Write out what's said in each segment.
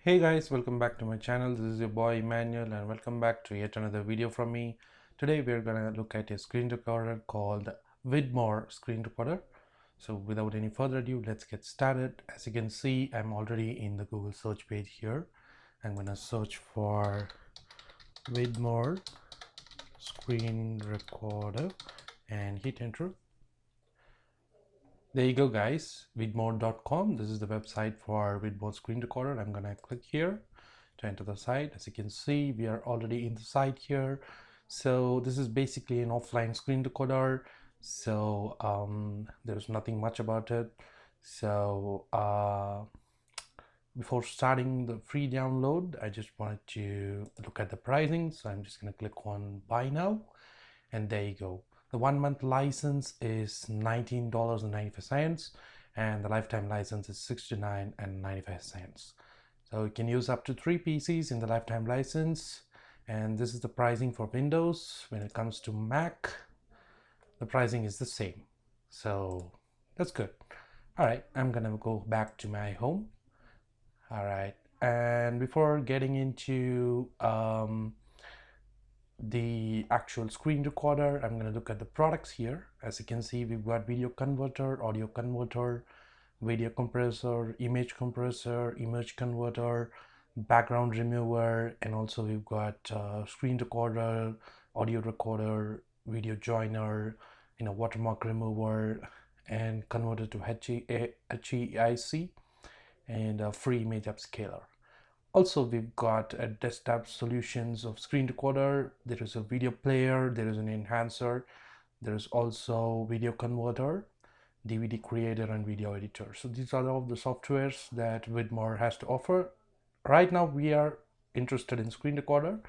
Hey guys, welcome back to my channel. This is your boy Emmanuel and welcome back to yet another video from me. Today we're gonna look at a screen recorder called Vidmore screen recorder. So without any further ado, let's get started. As you can see, I'm already in the Google search page here. I'm gonna search for Vidmore screen recorder and hit enter. There you go guys, vidmore.com. This is the website for Vidmore screen recorder. I'm gonna click here to enter the site. As you can see, we are already in the site here. So this is basically an offline screen recorder. So there's nothing much about it. So before starting the free download, I just wanted to look at the pricing. So I'm just gonna click on buy now, and there you go. The 1 month license is $19.95 and the lifetime license is $69.95. So you can use up to 3 PCs in the lifetime license, and this is the pricing for Windows. When it comes to Mac, the pricing is the same. So that's good. All right, I'm gonna go back to my home. All right, and before getting into the actual screen recorder, I'm going to look at the products here. As you can see, we've got video converter, audio converter, video compressor, image converter, background remover, and also we've got screen recorder, audio recorder, video joiner, watermark remover, and converter to HEIC, and a free image upscaler. Also, we've got a desktop solutions of screen recorder. There is a video player, there is an enhancer, there is also video converter, DVD creator, and video editor. So these are all the softwares that Vidmore has to offer. Right now we are interested in screen recorder.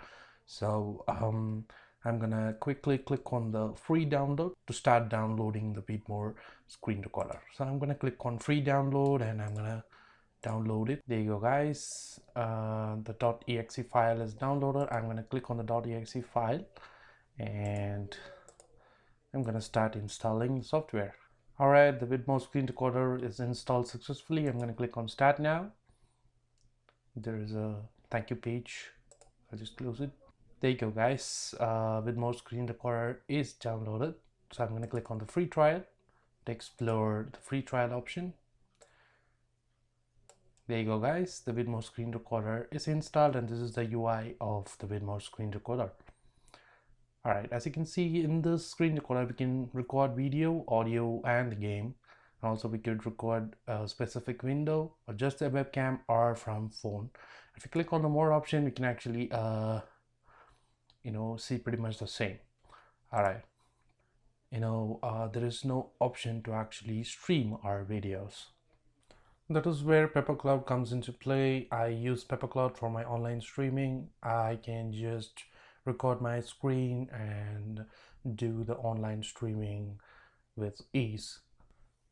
So I'm gonna quickly click on the free download to start downloading the Vidmore screen recorder. So I'm gonna click on free download and I'm gonna download it. There you go guys, the .exe file is downloaded. I'm going to click on the .exe file and I'm going to start installing the software. All right, the Vidmore screen recorder is installed successfully. I'm going to click on start now. There is a thank you page. I'll just close it. There you go guys, Vidmore screen recorder is downloaded. So I'm going to click on the free trial to explore the free trial option. There you go guys, the Vidmore screen recorder is installed and this is the UI of the Vidmore screen recorder. Alright, as you can see in this screen recorder, we can record video, audio, and the game. And also we could record a specific window or just a webcam or from phone. If you click on the more option, we can actually see pretty much the same. Alright, there is no option to actually stream our videos. That is where PepperCloud comes into play. I use PepperCloud for my online streaming. I can just record my screen and do the online streaming with ease.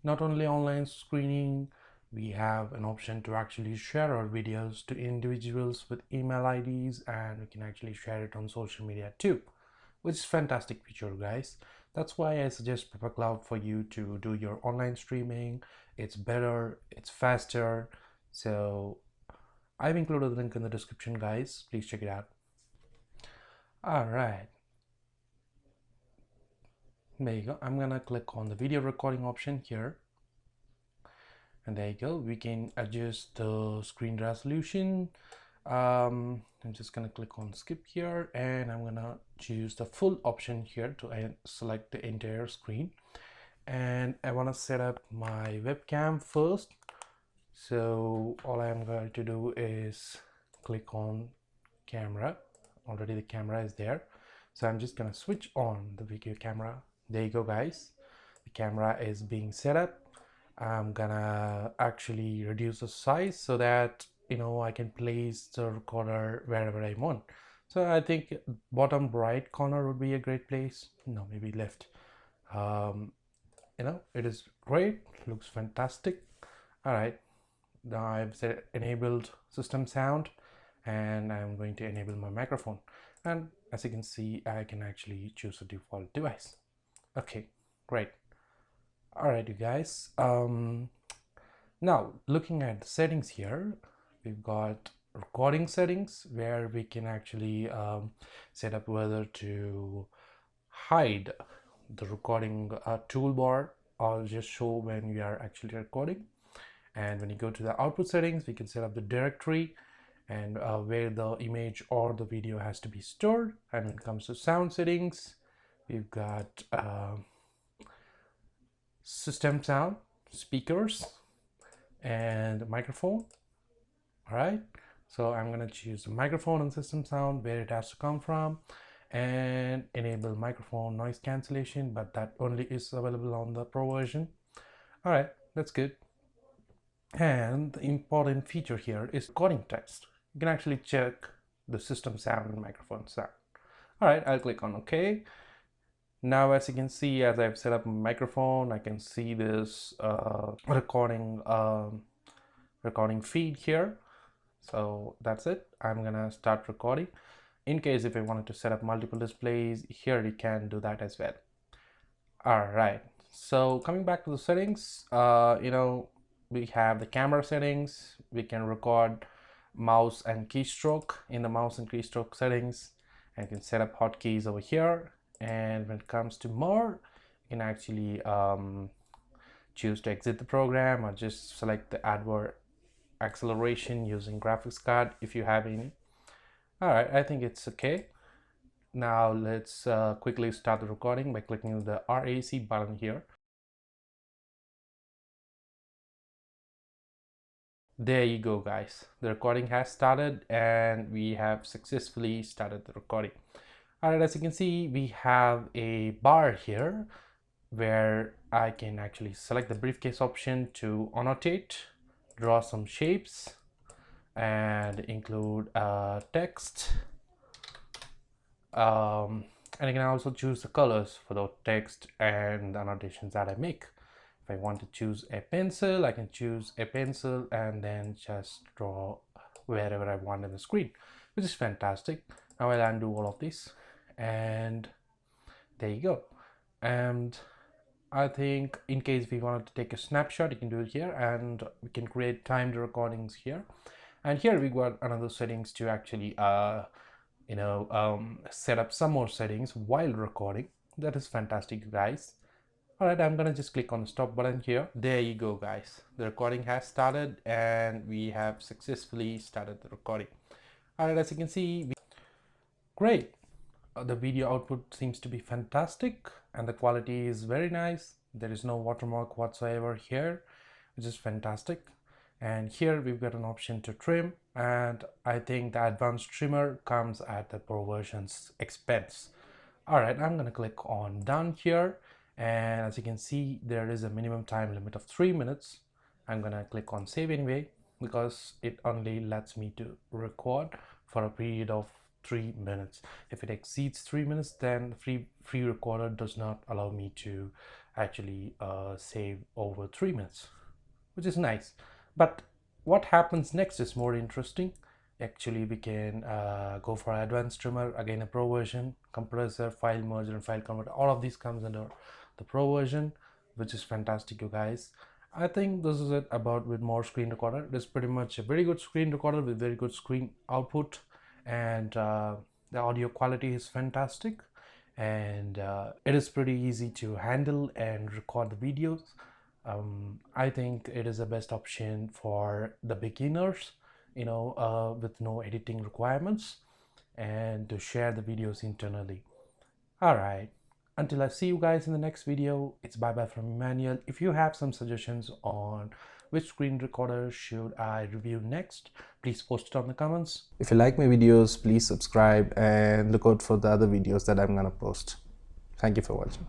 Not only online screening, we have an option to actually share our videos to individuals with email IDs, and we can actually share it on social media too, which is a fantastic feature guys. That's why I suggest PepperCloud for you to do your online streaming. It's better, it's faster. So I've included the link in the description guys, please check it out. All right, there you go. I'm gonna click on the video recording option here, and there you go. We can adjust the screen resolution. I'm just gonna click on skip here and I'm gonna choose the full option here to select the entire screen, and I want to set up my webcam first. So all I'm going to do is click on camera. Already the camera is there, so I'm just gonna switch on the video camera. There you go guys, the camera is being set up. I'm gonna actually reduce the size so that I can place the recorder wherever I want. So I think bottom right corner would be a great place. No, maybe left. It is great, looks fantastic. All right, now I've enabled system sound and I'm going to enable my microphone, and as you can see, I can actually choose a default device. Okay, great. All right, you guys, now looking at the settings here, we've got recording settings, where we can actually set up whether to hide the recording toolbar or just show when we are actually recording. And when you go to the output settings, we can set up the directory and where the image or the video has to be stored. And when it comes to sound settings, we've got system sound, speakers, and microphone. All right, so I'm going to choose the microphone and system sound, where it has to come from, and enable microphone noise cancellation, but that only is available on the Pro version. All right, that's good. And the important feature here is recording test. You can actually check the system sound and microphone sound. All right, I'll click on OK. Now, as you can see, as I've set up my microphone, I can see this recording feed here. So that's it. I'm gonna start recording. In case if I wanted to set up multiple displays, here you can do that as well. All right, so coming back to the settings, we have the camera settings. We can record mouse and keystroke in the mouse and keystroke settings, and you can set up hotkeys over here. And when it comes to more, you can actually choose to exit the program or just select the advert acceleration using graphics card if you have any. All right, I think it's okay. Now let's quickly start the recording by clicking the RAC button here. There you go, guys. The recording has started and we have successfully started the recording. All right, as you can see, we have a bar here where I can actually select the briefcase option to annotate, draw some shapes, and include text. And I can also choose the colors for the text and the annotations that I make. If I want to choose a pencil, I can choose a pencil and then just draw wherever I want on the screen, which is fantastic. Now I'll undo all of this, and there you go. And I think in case we wanted to take a snapshot, you can do it here, and we can create timed recordings here. And here we got another settings to actually set up some more settings while recording. That is fantastic, you guys. All right, I'm gonna just click on the stop button here. There you go, guys. The recording has started and we have successfully started the recording. All right, as you can see, great. The video output seems to be fantastic and the quality is very nice. There is no watermark whatsoever here, which is fantastic. And here we've got an option to trim, and I think the advanced trimmer comes at the Pro version's expense. All right, I'm gonna click on done here, and as you can see, there is a minimum time limit of 3 minutes. I'm gonna click on save anyway because it only lets me to record for a period of 3 minutes. If it exceeds 3 minutes, then the free recorder does not allow me to actually save over 3 minutes, which is nice. But what happens next is more interesting. Actually, we can go for advanced trimmer, again a Pro version, compressor, file merger, and file converter. All of these comes under the Pro version, which is fantastic, you guys. I think this is it about Vidmore screen recorder. It is pretty much a very good screen recorder with very good screen output, and the audio quality is fantastic, and it is pretty easy to handle and record the videos. I think it is the best option for the beginners, with no editing requirements, and to share the videos internally. All right, until I see you guys in the next video, it's bye bye from Emmanuel. If you have some suggestions on which screen recorder should I review next, please post it on the comments. If you like my videos, please subscribe and look out for the other videos that I'm gonna post. Thank you for watching.